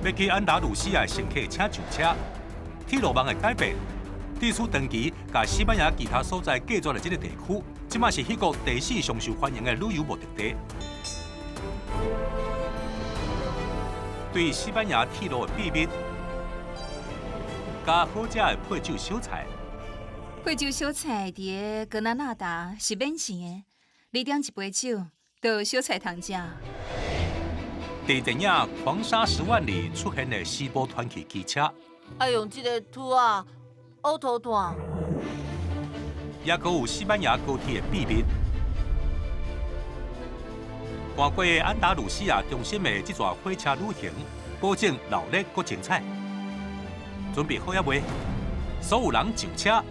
要去安达卢西亚乘客请上车，铁路网的改变，地处长期甲西班牙其他所在隔绝的这个地区，即马是迄个第4上受欢迎的旅游目的地。对西班牙铁路的秘密，加好食的配酒小菜。配酒小菜伫格拉纳达是免钱的，2点一杯酒，就有小菜通食。伫电影《狂沙10万里》出现的西部传奇机车，爱用这个土啊，乌头段。也阁有西班牙高铁的秘密。看过的安达卢西亚中心的这座火车旅行，保证热闹搁精彩。准备好了未？所有人上车。